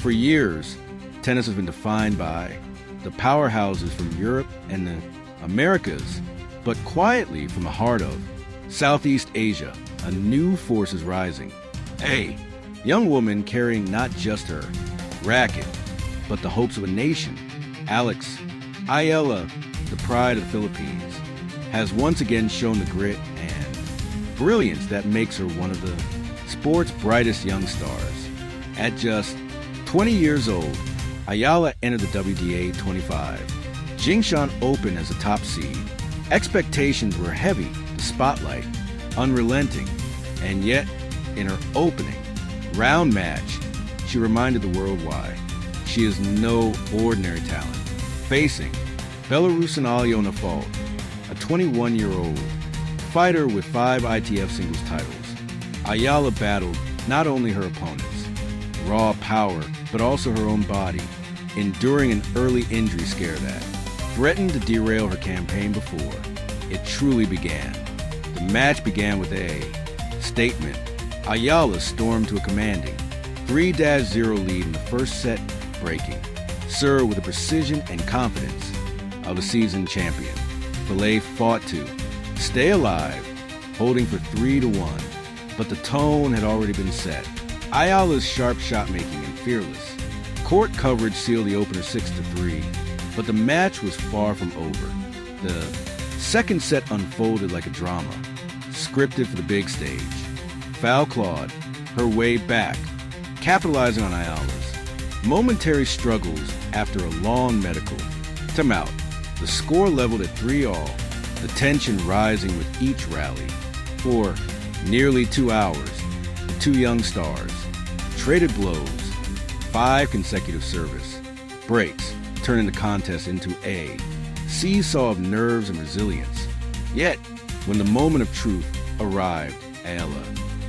For years, tennis has been defined by the powerhouses from Europe and the Americas, but quietly from the heart of Southeast Asia, a new force is rising. A young woman carrying not just her racket, but the hopes of a nation. Alex Eala, the pride of the Philippines, has once again shown the grit and brilliance that makes her one of the sport's brightest young stars. At just 20 years old, Eala entered the WTA 25 Jingshan Open as a top seed. Expectations were heavy, the spotlight unrelenting, and yet, in her opening round match, she reminded the world why she is no ordinary talent. Facing Belarusian Alyona Fault, a 21-year-old fighter with 5 ITF singles titles, Eala battled not only her opponents, raw power, but also her own body, enduring an early injury scare that threatened to derail her campaign before it truly began. The match began with a statement. Eala stormed to a commanding 3-0 lead in the first set, breaking serve with the precision and confidence of a seasoned champion. Filipina fought to stay alive, holding for 3-1, but the tone had already been set. Ayala's sharp shot-making and fearless court coverage sealed the opener 6-3, but the match was far from over. The second set unfolded like a drama, scripted for the big stage. Foul clawed her way back, capitalizing on Ayala's momentary struggles after a long medical timeout. The score leveled at 3-all, the tension rising with each rally. For nearly 2 hours, the two young stars traded blows, 5 consecutive service breaks turning the contest into a seesaw of nerves and resilience. Yet, when the moment of truth arrived, Eala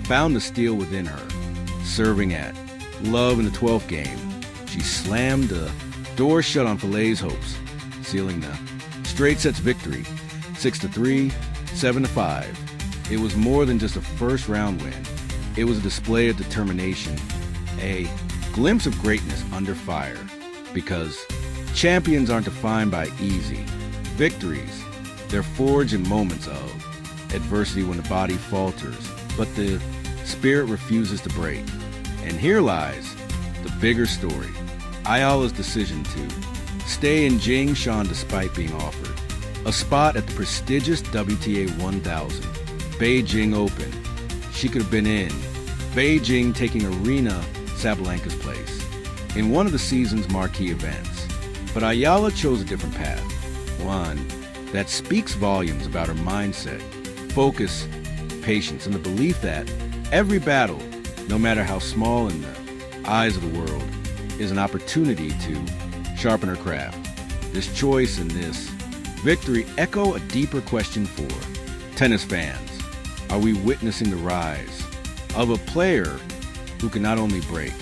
found the steel within her. Serving at love in the 12th game, she slammed the door shut on Filipina's hopes, sealing the straight sets victory, 6-3, 7-5. It was more than just a first round win. It was a display of determination, a glimpse of greatness under fire, because champions aren't defined by easy victories. They're forged in moments of adversity when the body falters, but the spirit refuses to break. And here lies the bigger story. Ayala's decision to stay in Jingshan despite being offered a spot at the prestigious WTA 1000 Beijing Open. She could have been in Beijing taking Arena Sabalenka's place in one of the season's marquee events. But Eala chose a different path, one that speaks volumes about her mindset, focus, patience, and the belief that every battle, no matter how small in the eyes of the world, is an opportunity to sharpen her craft. This choice and this victory echo a deeper question for tennis fans. Are we witnessing the rise of a player who can not only break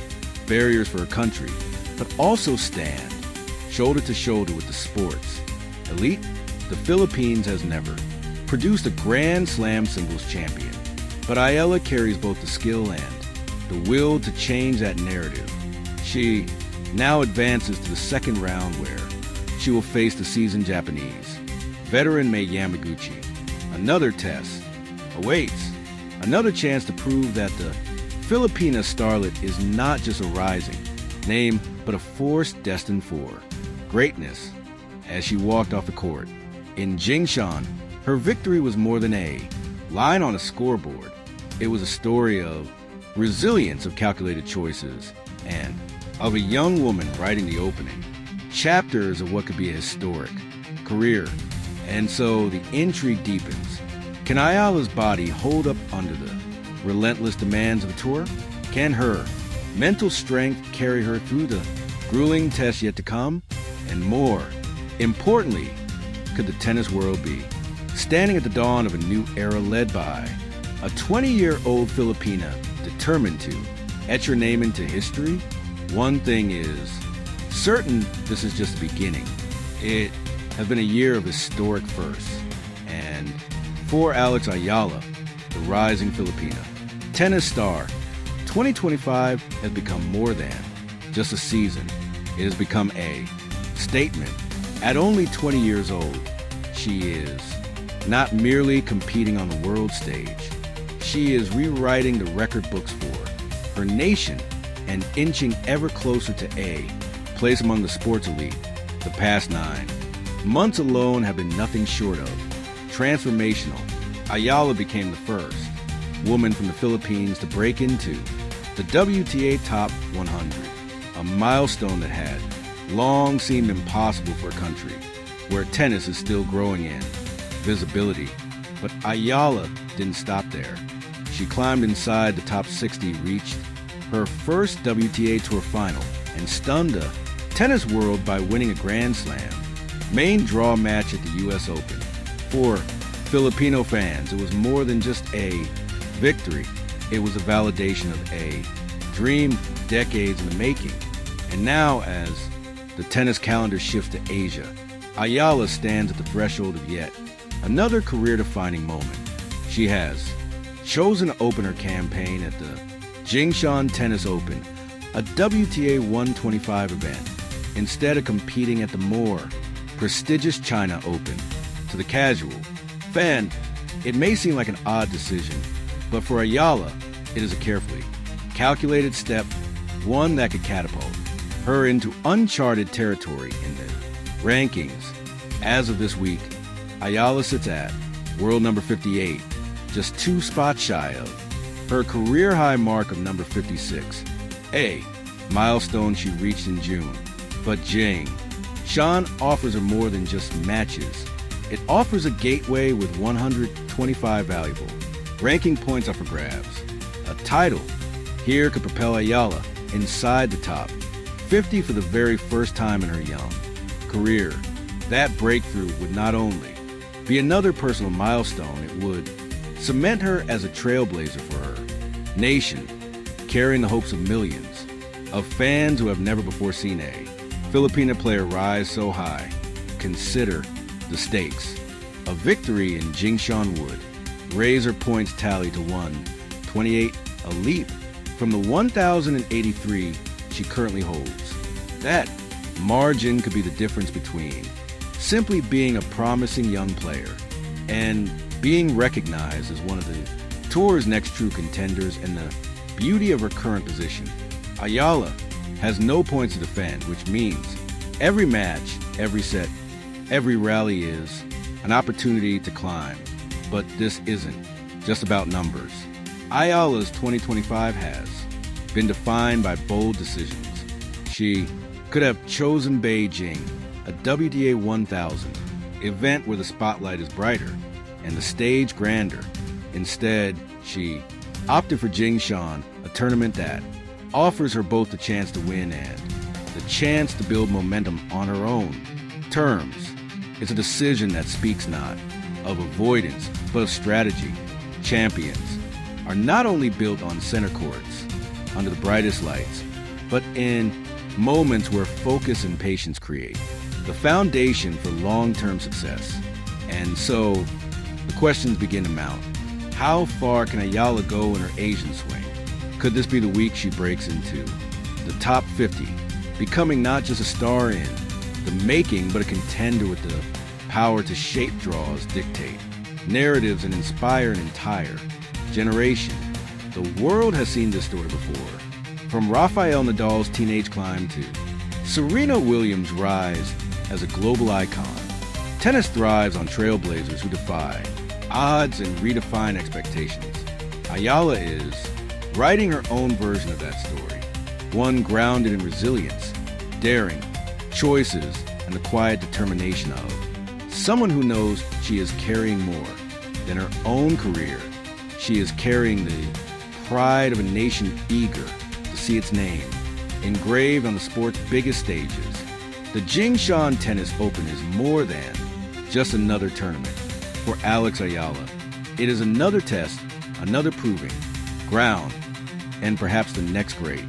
barriers for her country, but also stand shoulder to shoulder with the sport's elite? The Philippines has never produced a Grand Slam singles champion, but Eala carries both the skill and the will to change that narrative. She now advances to the second round where she will face the seasoned Japanese veteran Mei Yamaguchi. Another test awaits, another chance to prove that the Filipina starlet is not just a rising name, but a force destined for greatness. As she walked off the court in Jingshan, her victory was more than a line on a scoreboard. It was a story of resilience, of calculated choices, and of a young woman writing the opening chapters of what could be a historic career. And so the intrigue deepens. Can Ayala's body hold up under the relentless demands of a tour? Can her mental strength carry her through the grueling tests yet to come? And more importantly, could the tennis world be standing at the dawn of a new era led by a 20-year-old Filipina determined to etch her name into history? One thing is certain, this is just the beginning. It has been a year of historic firsts. And for Alex Eala, the rising Filipina tennis star, 2025 has become more than just a season, it has become a statement. At only 20 years old, she is not merely competing on the world stage. She is rewriting the record books for her nation and inching ever closer to a place among the sports elite. The past 9 months alone have been nothing short of transformational. Eala became the first woman from the Philippines to break into the WTA Top 100, a milestone that had long seemed impossible for a country where tennis is still growing in visibility. But Eala didn't stop there. She climbed inside the top 60, reached her first WTA Tour final, and stunned the tennis world by winning a Grand Slam main draw match at the U.S. Open. For Filipino fans, it was more than just a victory. It was a validation of a dream decades in the making. And now, as the tennis calendar shifts to Asia, Eala stands at the threshold of yet another career-defining moment. She has chosen to open her campaign at the Jingshan Tennis Open, a WTA 125 event, instead of competing at the more prestigious China Open. To the casual fan, it may seem like an odd decision, but for Eala, it is a carefully calculated step, one that could catapult her into uncharted territory in the rankings. As of this week, Eala sits at world number 58, just 2 spots shy of her career-high mark of number 56, a milestone she reached in June. But Jingshan offers her more than just matches. It offers a gateway with 125 valuable ranking points up for grabs. A title here could propel Eala inside the top 50 for the very first time in her young career. That breakthrough would not only be another personal milestone, it would cement her as a trailblazer for her nation, carrying the hopes of millions of fans who have never before seen a Filipina player rise so high. Consider the stakes. A victory in Jingshan would raise her points tally to 128, a leap from the 1,083 she currently holds. That margin could be the difference between simply being a promising young player and being recognized as one of the tour's next true contenders. And the beauty of her current position, Eala has no points to defend, which means every match, every set, every rally is an opportunity to climb. But this isn't just about numbers. Eala's 2025 has been defined by bold decisions. She could have chosen Beijing, a WTA 1000 event where the spotlight is brighter and the stage grander. Instead, she opted for Jingshan, a tournament that offers her both the chance to win and the chance to build momentum on her own terms. It's a decision that speaks not of avoidance, but of strategy. Champions are not only built on center courts, under the brightest lights, but in moments where focus and patience create the foundation for long-term success. And so, the questions begin to mount. How far can Eala go in her Asian swing? Could this be the week she breaks into the top 50, becoming not just a star in the making, but a contender with the power to shape draws, dictate narratives, and inspire an entire generation? The world has seen this story before, from Rafael Nadal's teenage climb to Serena Williams' rise as a global icon. Tennis thrives on trailblazers who defy odds and redefine expectations. Eala is writing her own version of that story, one grounded in resilience, daring, choices, and the quiet determination of someone who knows she is carrying more than her own career. She is carrying the pride of a nation eager to see its name engraved on the sport's biggest stages. The Jingshan Tennis Open is more than just another tournament. For Alex Eala, it is another test, another proving ground, and perhaps the next great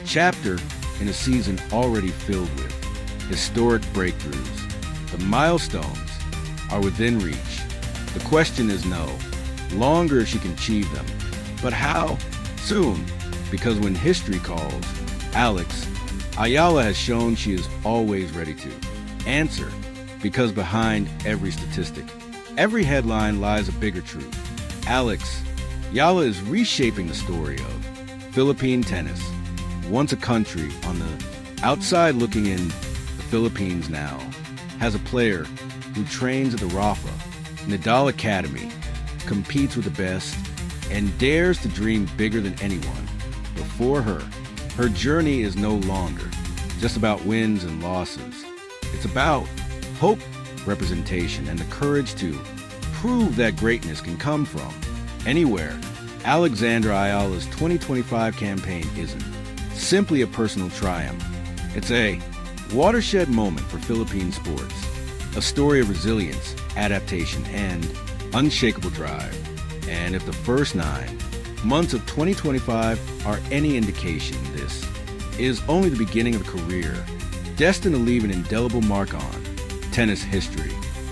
chapter in a season already filled with historic breakthroughs. The milestones are within reach. The question is no longer if she can achieve them, but how soon? Because when history calls, Alex Ayala has shown she is always ready to answer, because behind every statistic, every headline lies a bigger truth. Alex Eala is reshaping the story of Philippine tennis. Once a country on the outside looking in, the Philippines now has a player who trains at the Rafa Nadal Academy, competes with the best, and dares to dream bigger than anyone before her. Her journey is no longer just about wins and losses. It's about hope, representation, and the courage to prove that greatness can come from anywhere. Alexandra Ayala's 2025 campaign isn't simply a personal triumph. It's a watershed moment for Philippine sports, a story of resilience, adaptation, and unshakable drive. And if the first 9 months of 2025 are any indication, this is only the beginning of a career destined to leave an indelible mark on tennis history.